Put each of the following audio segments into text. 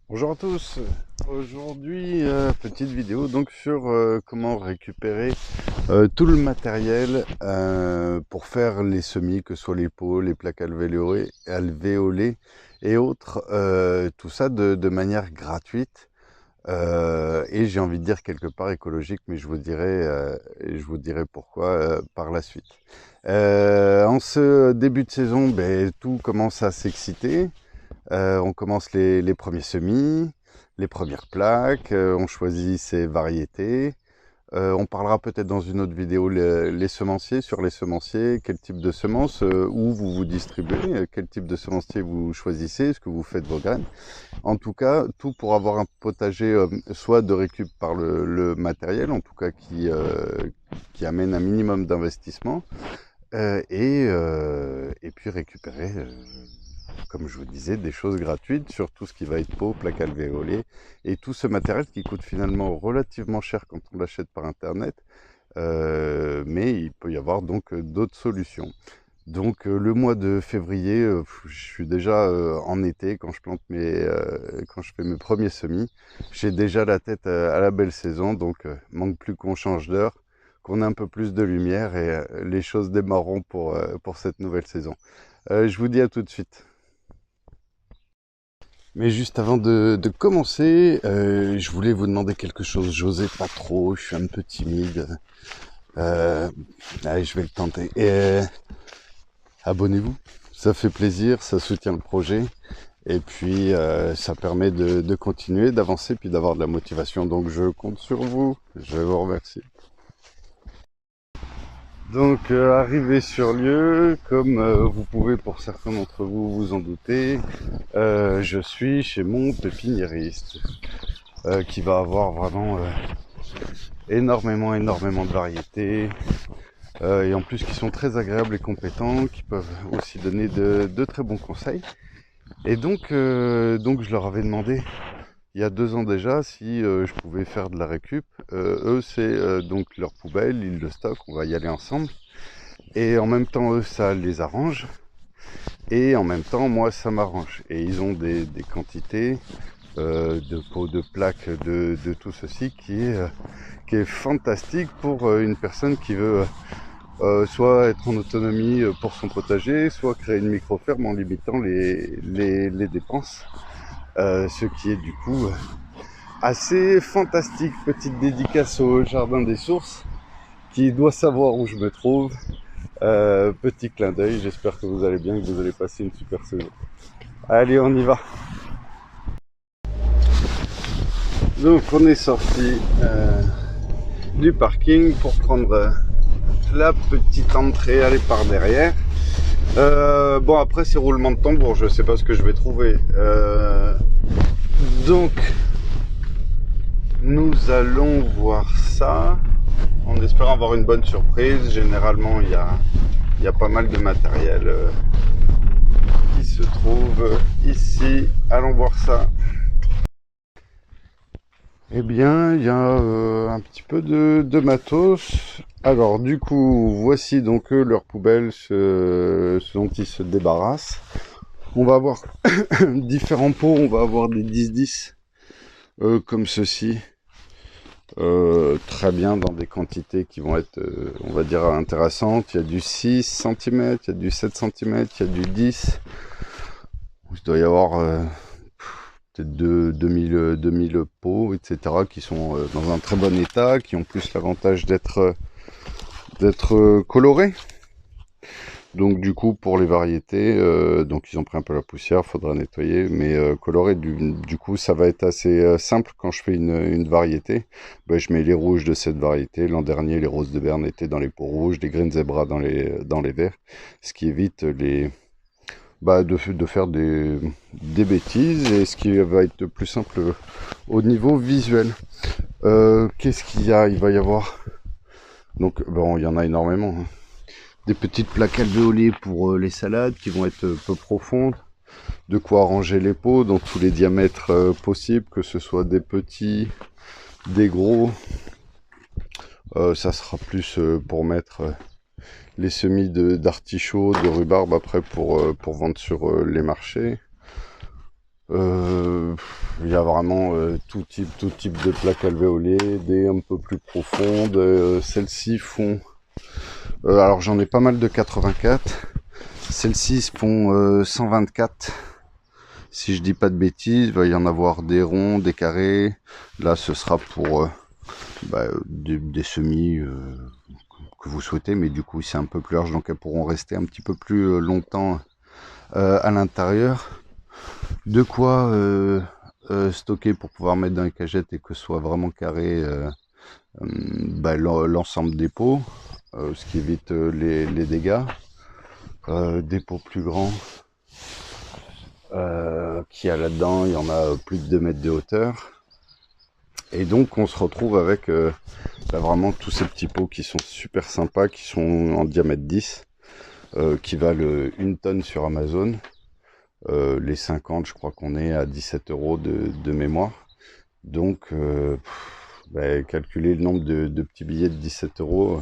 Bonjour à tous, aujourd'hui petite vidéo donc sur comment récupérer tout le matériel pour faire les semis, que ce soit les pots, les plaques alvéolées et autres, tout ça de manière gratuite et j'ai envie de dire quelque part écologique, mais je vous dirai pourquoi par la suite. En ce début de saison, tout commence à s'exciter. On commence les premiers semis, les premières plaques, on choisit ses variétés. On parlera peut-être dans une autre vidéo les semenciers, sur les semenciers, quel type de semences, où vous vous distribuez, quel type de semencier vous choisissez, est-ce que vous faites vos graines. En tout cas, tout pour avoir un potager soit de récup par le matériel, en tout cas qui amène un minimum d'investissement, et puis récupérer, comme je vous disais, des choses gratuites sur tout ce qui va être pot, plaque alvéolée et tout ce matériel qui coûte finalement relativement cher quand on l'achète par internet, mais il peut y avoir donc d'autres solutions. Donc le mois de février, je suis déjà en été quand je plante quand je fais mes premiers semis. J'ai déjà la tête à la belle saison, donc manque plus qu'on change d'heure, qu'on ait un peu plus de lumière et les choses démarreront pour cette nouvelle saison. Je vous dis à tout de suite. Mais juste avant de commencer, je voulais vous demander quelque chose. J'osais pas trop, je suis un peu timide. Euh, Allez, je vais le tenter. Abonnez-vous, ça fait plaisir, ça soutient le projet. Et puis, ça permet de continuer, d'avancer, puis d'avoir de la motivation. Donc, je compte sur vous. Je vous remercie. Donc, arrivé sur lieu, comme vous pouvez pour certains d'entre vous vous en douter, je suis chez mon pépiniériste. Qui va avoir vraiment énormément de variétés et en plus qui sont très agréables et compétents, qui peuvent aussi donner de très bons conseils. Et donc je leur avais demandé il y a 2 ans déjà si je pouvais faire de la récup. Eux c'est donc leur poubelle, ils le stockent, on va y aller ensemble. Et en même temps eux ça les arrange. Et en même temps moi ça m'arrange. Et ils ont des quantités de pots, de plaques, de tout ceci qui est fantastique pour une personne qui veut soit être en autonomie pour son potager, soit créer une micro-ferme en limitant les dépenses. Ce qui est du coup assez fantastique. Petite dédicace au Jardin des Sources qui doit savoir où je me trouve. Petit clin d'œil, j'espère que vous allez bien, que vous allez passer une super saison. Allez, on y va. Donc on est sorti du parking pour prendre la petite entrée, aller par derrière. Bon après c'est roulement de tambour, je sais pas ce que je vais trouver. Donc nous allons voir ça en espérant avoir une bonne surprise. Généralement il y a pas mal de matériel qui se trouve ici. Allons voir ça. Eh bien, il y a un petit peu de matos. Alors, du coup, voici donc leurs poubelles, ce dont ils se débarrassent. On va avoir différents pots, on va avoir des 10-10 comme ceci. Très bien dans des quantités qui vont être, on va dire, intéressantes. Il y a du 6 cm, il y a du 7 cm, il y a du 10. Il doit y avoir peut-être 2000 pots, etc., qui sont dans un très bon état, qui ont plus l'avantage d'être colorés. Donc du coup pour les variétés, donc ils ont pris un peu la poussière, faudra nettoyer, mais coloré du coup ça va être assez simple quand je fais une variété. Je mets les rouges de cette variété. L'an dernier les roses de Berne étaient dans les pots rouges, les Green Zebra dans les verts, ce qui évite de faire des bêtises et ce qui va être plus simple au niveau visuel. Qu'est-ce qu'il y a? Il va y avoir, donc bon il y en a énormément, hein. Des petites plaques alvéolées pour les salades qui vont être peu profondes, de quoi arranger les pots dans tous les diamètres possibles, que ce soit des petits, des gros. Ça sera plus pour mettre les semis d'artichaut, de rhubarbe après pour vendre sur les marchés. il y a vraiment tout type de plaques alvéolées, des un peu plus profondes. Celles-ci font... alors j'en ai pas mal de 84. Celles-ci font 124. Si je dis pas de bêtises, il va y en avoir des ronds, des carrés. Là, ce sera pour des semis que vous souhaitez, mais du coup, c'est un peu plus large, donc elles pourront rester un petit peu plus longtemps à l'intérieur. De quoi stocker pour pouvoir mettre dans les cagettes et que ce soit vraiment carré l'ensemble des pots, ce qui évite les dégâts. Des pots plus grands qu'il y a là-dedans, il y en a plus de 2 mètres de hauteur. Et donc on se retrouve avec vraiment tous ces petits pots qui sont super sympas, qui sont en diamètre 10, qui valent 1 tonne sur Amazon. Les 50, je crois qu'on est à 17 € de mémoire. Donc calculer le nombre de petits billets de 17 €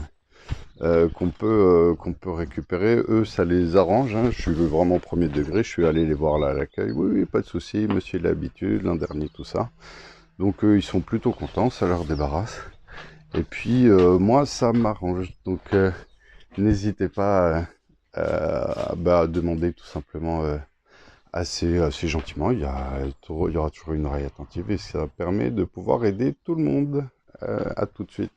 qu'on peut récupérer. Eux, ça les arrange, hein. Je suis vraiment au premier degré, je suis allé les voir là à l'accueil. Oui, pas de souci, monsieur il a l'habitude, l'an dernier, tout ça. Donc eux, ils sont plutôt contents, ça leur débarrasse. Et puis moi, ça m'arrange. Donc n'hésitez pas à demander tout simplement assez gentiment. Il y aura toujours une oreille attentive et ça permet de pouvoir aider tout le monde. À tout de suite.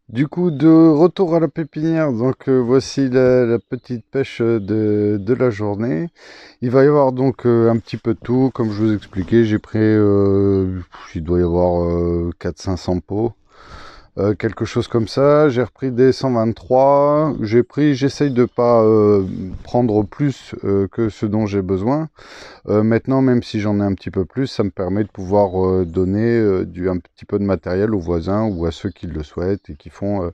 Du coup, de retour à la pépinière, donc voici la petite pêche de la journée. Il va y avoir donc un petit peu de tout, comme je vous expliquais, j'ai pris, il doit y avoir 400-500 pots, quelque chose comme ça. J'ai repris des 123, j'essaye de pas prendre plus que ce dont j'ai besoin. Maintenant, même si j'en ai un petit peu plus, ça me permet de pouvoir donner un petit peu de matériel aux voisins ou à ceux qui le souhaitent et qui font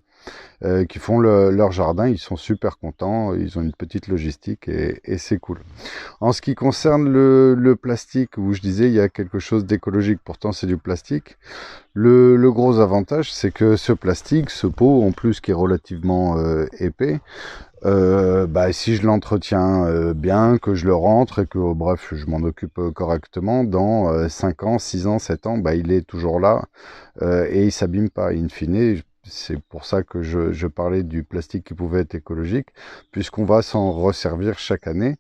leur jardin. Ils sont super contents, ils ont une petite logistique et c'est cool. En ce qui concerne le plastique, où je disais il y a quelque chose d'écologique, pourtant c'est du plastique. Le gros avantage, c'est que ce plastique, ce pot en plus qui est relativement épais, si je l'entretiens bien, que je le rentre et que bref je m'en occupe correctement, dans 5 ans, 6 ans, 7 ans, il est toujours là et il s'abîme pas. In fine, c'est pour ça que je parlais du plastique qui pouvait être écologique, puisqu'on va s'en resservir chaque année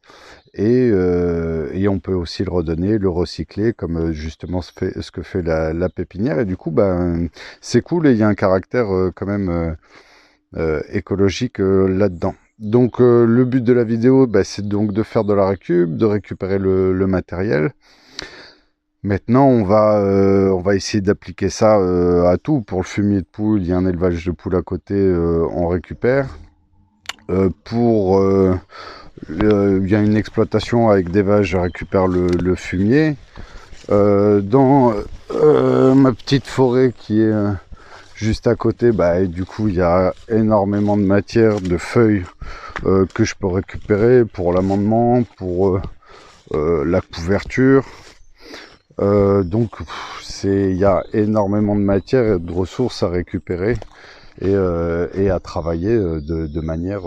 et on peut aussi le redonner, le recycler, comme justement ce que fait la pépinière. Et du coup, c'est cool et il y a un caractère quand même écologique là-dedans. Donc le but de la vidéo, c'est donc de faire de la récup, de récupérer le matériel. Maintenant, on va essayer d'appliquer ça à tout. Pour le fumier de poule, il y a un élevage de poules à côté, on récupère. Il y a une exploitation avec des vaches, je récupère le fumier. Dans ma petite forêt qui est juste à côté, du coup il y a énormément de matière, de feuilles que je peux récupérer pour l'amendement, pour la couverture. Donc il y a énormément de matière et de ressources à récupérer et à travailler de manière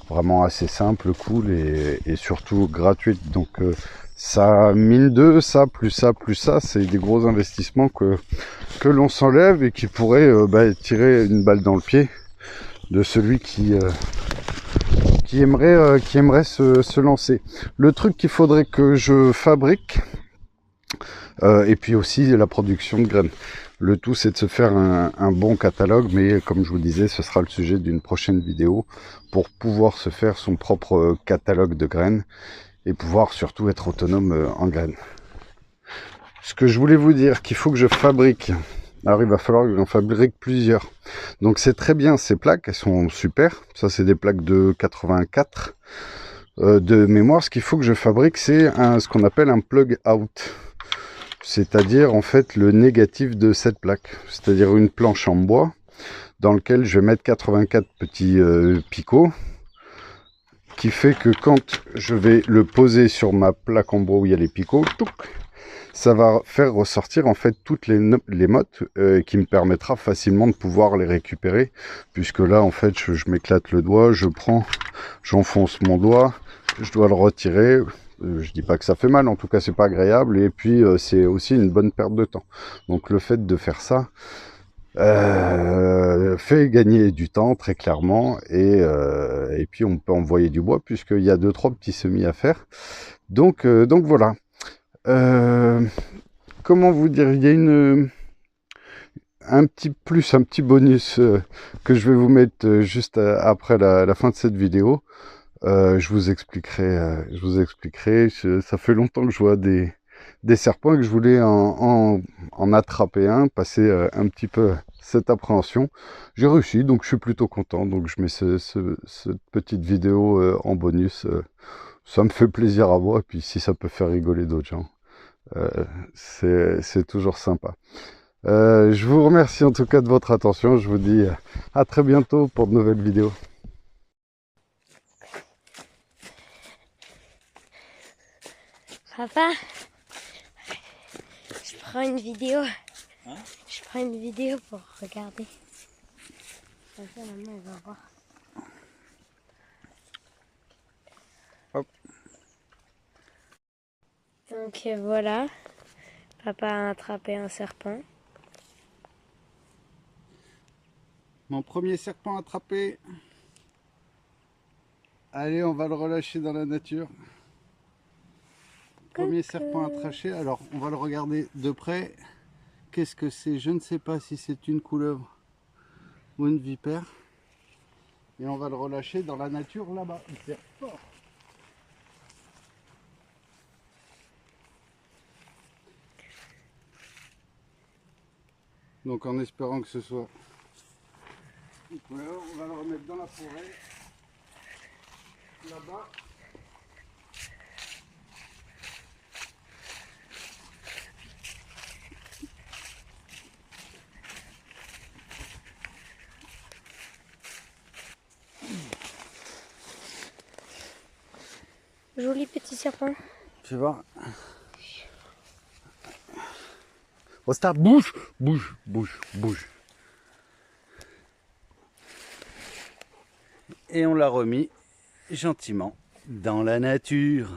vraiment assez simple, cool et surtout gratuite. Donc ça mine de ça, plus ça, c'est des gros investissements que l'on s'enlève et qui pourraient tirer une balle dans le pied de celui qui aimerait se lancer. Le truc qu'il faudrait que je fabrique, et puis aussi la production de graines. Le tout, c'est de se faire un bon catalogue, mais comme je vous disais, ce sera le sujet d'une prochaine vidéo pour pouvoir se faire son propre catalogue de graines et pouvoir surtout être autonome en graines. Ce que je voulais vous dire, qu'il faut que je fabrique. Alors il va falloir que j'en fabrique plusieurs. Donc c'est très bien ces plaques, elles sont super. Ça c'est des plaques de 84 de mémoire. Ce qu'il faut que je fabrique, c'est ce qu'on appelle un plug out. C'est-à-dire en fait le négatif de cette plaque. C'est-à-dire une planche en bois dans lequel je vais mettre 84 petits picots, qui fait que quand je vais le poser sur ma plaque en bois où il y a les picots, ça va faire ressortir en fait toutes les mottes qui me permettra facilement de pouvoir les récupérer, puisque là en fait je m'éclate le doigt, j'enfonce mon doigt, je dois le retirer, Je dis pas que ça fait mal, en tout cas c'est pas agréable, et puis c'est aussi une bonne perte de temps. Donc le fait de faire ça fait gagner du temps très clairement, et puis on peut envoyer du bois puisqu'il y a 2-3 petits semis à faire. Donc voilà. Comment vous dire, il y a un petit plus, un petit bonus que je vais vous mettre juste après la fin de cette vidéo. Je vous expliquerai. Ça fait longtemps que je vois des serpents et que je voulais en attraper un, passer un petit peu cette appréhension. J'ai réussi, donc je suis plutôt content. Donc je mets cette petite vidéo en bonus. Ça me fait plaisir à voir, et puis si ça peut faire rigoler d'autres gens, c'est toujours sympa. Je vous remercie en tout cas de votre attention. Je vous dis à très bientôt pour de nouvelles vidéos. Papa, je prends une vidéo. Hein? Je prends une vidéo pour regarder. Comme ça, maman, elle va voir. Hop. Donc voilà, papa a attrapé un serpent. Mon premier serpent attrapé. Allez, on va le relâcher dans la nature. Premier serpent attraché. Alors, on va le regarder de près. Qu'est-ce que c'est? Je ne sais pas si c'est une couleuvre ou une vipère. Et on va le relâcher dans la nature là-bas. Il serre fort. Donc en espérant que ce soit une couleuvre, on va le remettre dans la forêt. Là-bas. Joli petit serpent. Tu vois. Ostar, bouge, bouge, bouge, bouge. Et on l'a remis gentiment dans la nature.